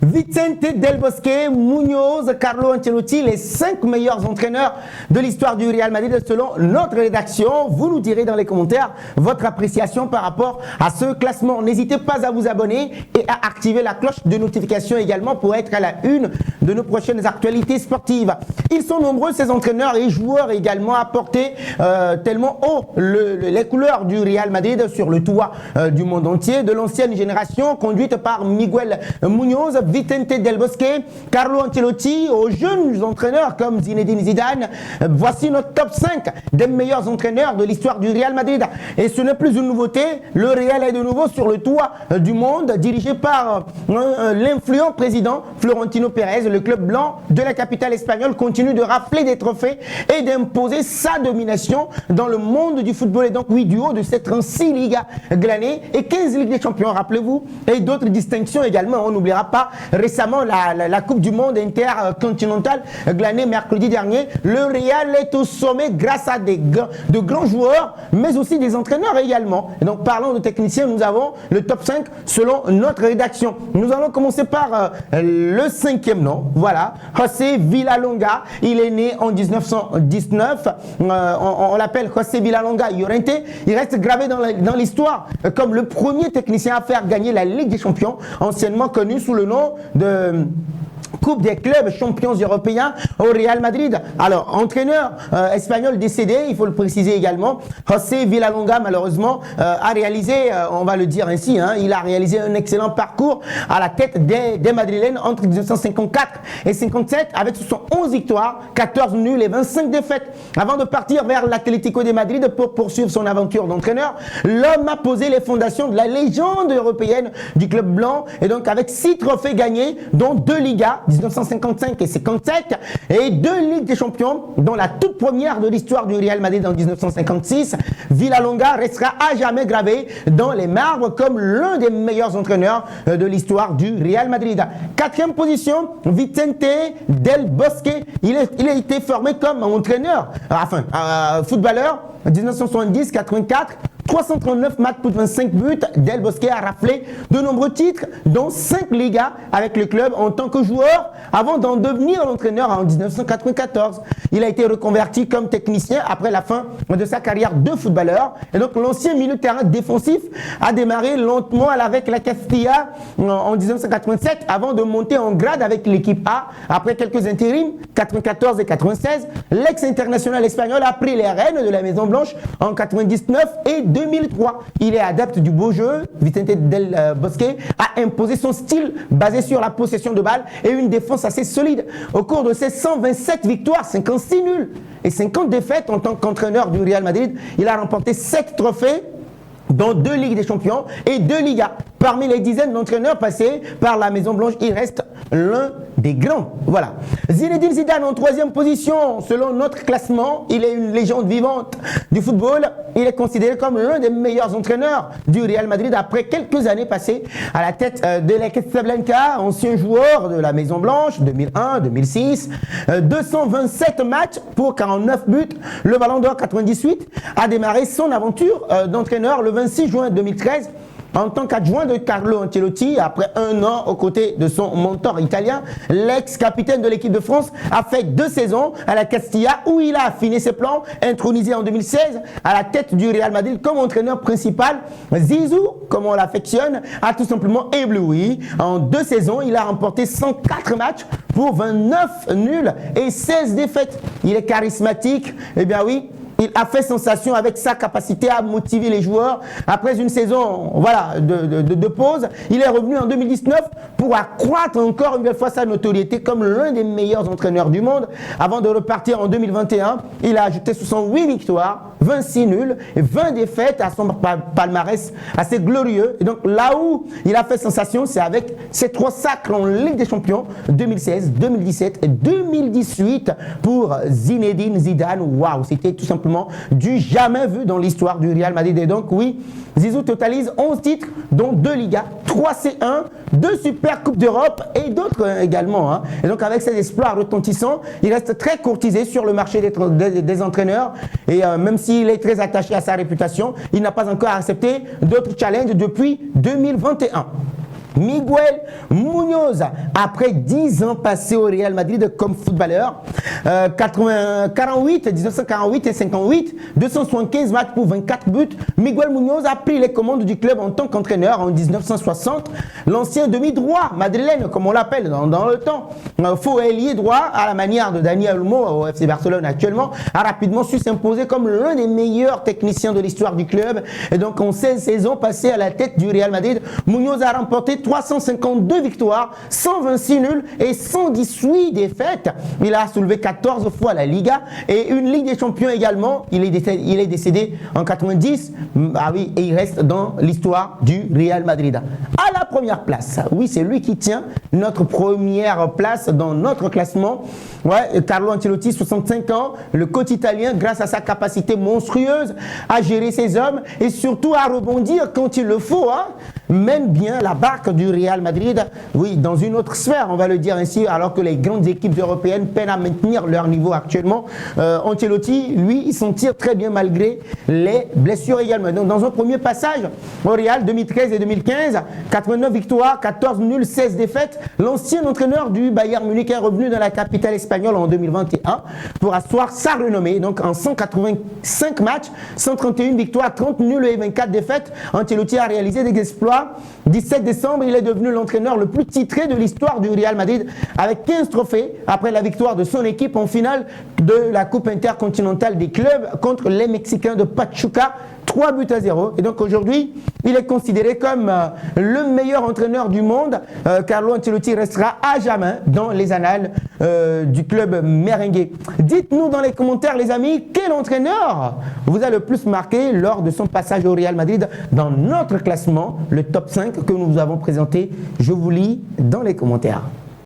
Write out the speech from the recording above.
Vicente Del Bosque, Munoz, Carlo Ancelotti, les 5 meilleurs entraîneurs de l'histoire du Real Madrid selon notre rédaction. Vous nous direz dans les commentaires votre appréciation par rapport à ce classement. N'hésitez pas à vous abonner et à activer la cloche de notification également pour être à la une de nos prochaines actualités sportives. Ils sont nombreux ces entraîneurs et joueurs également à porter tellement haut les couleurs du Real Madrid sur le toit du monde entier, de l'ancienne génération conduite par Miguel Munoz, Vicente Del Bosque, Carlo Ancelotti, aux jeunes entraîneurs comme Zinedine Zidane. Voici notre top 5 des meilleurs entraîneurs de l'histoire du Real Madrid. Et ce n'est plus une nouveauté, le Real est de nouveau sur le toit du monde, dirigé par l'influent président Florentino Pérez. Le club blanc de la capitale espagnole continue de rafler des trophées et d'imposer sa domination dans le monde du football. Et donc oui, du haut de cette 6 Ligas glanées et 15 Ligues des Champions, rappelez-vous, et d'autres distinctions également. On n'oubliera pas récemment la Coupe du Monde intercontinentale glanée mercredi dernier. Le Real est au sommet grâce à de grands joueurs, mais aussi des entraîneurs également. Et donc parlant de techniciens, nous avons le top 5 selon notre rédaction. Nous allons commencer par le 5e nom. Voilà, José Villalonga. Il est né en 1919. On l'appelle José Villalonga Llorente. Il reste gravé dans l'histoire comme le premier technicien à faire gagner la Ligue des Champions, anciennement connue sous le nom de Coupe des clubs champions européens au Real Madrid. Alors, entraîneur espagnol décédé, il faut le préciser également, José Villalonga, malheureusement, a réalisé, on va le dire ainsi, il a réalisé un excellent parcours à la tête des Madrilènes entre 1954 et 57, avec 11 victoires, 14 nuls et 25 défaites. Avant de partir vers l'Atlético de Madrid pour poursuivre son aventure d'entraîneur, l'homme a posé les fondations de la légende européenne du club blanc, et donc avec 6 trophées gagnés, dont 2 Ligas, 1955 et 57, et 2 Ligues des Champions, dont la toute première de l'histoire du Real Madrid en 1956. Villalonga restera à jamais gravé dans les marbres comme l'un des meilleurs entraîneurs de l'histoire du Real Madrid. 4e position, Vicente Del Bosque. Il a été formé comme entraîneur, footballeur, 1970-84. 339 matchs pour 25 buts. Del Bosque a raflé de nombreux titres, dont 5 Ligas avec le club en tant que joueur, avant d'en devenir l'entraîneur en 1994. Il a été reconverti comme technicien après la fin de sa carrière de footballeur. Et donc l'ancien milieu de terrain défensif a démarré lentement avec la Castilla en 1987, avant de monter en grade avec l'équipe A. Après quelques intérims, 94 et 96, l'ex-international espagnol a pris les rênes de la Maison Blanche en 99 et 2003. Il est adepte du beau jeu. Vicente Del Bosque a imposé son style basé sur la possession de balles et une défense assez solide. Au cours de ses 127 victoires, 56 nuls et 50 défaites en tant qu'entraîneur du Real Madrid, il a remporté 7 trophées, dont 2 Ligues des Champions et 2 Ligas. Parmi les dizaines d'entraîneurs passés par la Maison Blanche, il reste l'un des grands. Voilà. Zinedine Zidane en 3e position selon notre classement. Il est une légende vivante du football. Il est considéré comme l'un des meilleurs entraîneurs du Real Madrid après quelques années passées à la tête de la Casablanca, ancien joueur de la Maison Blanche, 2001-2006. 227 matchs pour 49 buts. Le Ballon d'Or 98 a démarré son aventure d'entraîneur le 26 juin 2013. En tant qu'adjoint de Carlo Ancelotti, après 1 an aux côtés de son mentor italien, l'ex-capitaine de l'équipe de France a fait 2 saisons à la Castilla où il a affiné ses plans, intronisé en 2016 à la tête du Real Madrid comme entraîneur principal. Zizou, comme on l'affectionne, a tout simplement ébloui. En 2 saisons, il a remporté 104 matchs pour 29 nuls et 16 défaites. Il est charismatique, eh bien oui. Il a fait sensation avec sa capacité à motiver les joueurs. Après une saison de pause, il est revenu en 2019 pour accroître encore une fois sa notoriété comme l'un des meilleurs entraîneurs du monde. Avant de repartir en 2021, il a ajouté 68 victoires, 26 nuls et 20 défaites à son palmarès assez glorieux. Et donc là où il a fait sensation, c'est avec ses 3 sacres en Ligue des Champions 2016, 2017 et 2018 pour Zinedine Zidane. Waouh, c'était tout simplement du jamais vu dans l'histoire du Real Madrid. Et donc oui, Zizou totalise 11 titres, dont 2 Ligas, 3 C1, 2 Super Coupes d'Europe et d'autres également. Et donc avec ses exploits retentissants, il reste très courtisé sur le marché des entraîneurs. Et même s'il est très attaché à sa réputation, il n'a pas encore accepté d'autres challenges depuis 2021. Miguel Muñoz, après 10 ans passés au Real Madrid comme footballeur, 1948 et 58, 275 matchs pour 24 buts, Miguel Muñoz a pris les commandes du club en tant qu'entraîneur en 1960. L'ancien demi-droit madrilène, comme on l'appelle dans le temps, faux ailier droit à la manière de Dani Olmo au FC Barcelone actuellement, a rapidement su s'imposer comme l'un des meilleurs techniciens de l'histoire du club. Et donc en 16 saisons passées à la tête du Real Madrid, Muñoz a remporté 352 victoires, 126 nuls et 118 défaites. Il a soulevé 14 fois la Liga et une Ligue des Champions également. Il est décédé en 90. Ah oui, et il reste dans l'histoire du Real Madrid. À la première place, oui, c'est lui qui tient notre première place dans notre classement. Ouais, Carlo Ancelotti, 65 ans, le coach italien, grâce à sa capacité monstrueuse à gérer ses hommes et surtout à rebondir quand il le faut, hein, mène bien la barque du Real Madrid, oui, dans une autre sphère, on va le dire ainsi, alors que les grandes équipes européennes peinent à maintenir leur niveau actuellement. Ancelotti, lui, il s'en tire très bien malgré les blessures également. Donc, dans un premier passage au Real, 2013 et 2015, 89 victoires, 14 nuls, 16 défaites, l'ancien entraîneur du Bayern Munich est revenu dans la capitale espagnole en 2021 pour asseoir sa renommée. Donc, en 185 matchs, 131 victoires, 30 nuls et 24 défaites, Ancelotti a réalisé des exploits. 17 décembre, il est devenu l'entraîneur le plus titré de l'histoire du Real Madrid avec 15 trophées après la victoire de son équipe en finale de la Coupe intercontinentale des clubs contre les Mexicains de Pachuca, 3-0. Et donc aujourd'hui, il est considéré comme le meilleur entraîneur du monde. Carlo Ancelotti restera à jamais dans les annales du club merengue. Dites-nous dans les commentaires, les amis, quel entraîneur vous a le plus marqué lors de son passage au Real Madrid dans notre classement, le top 5 que nous vous avons présenté. Je vous lis dans les commentaires.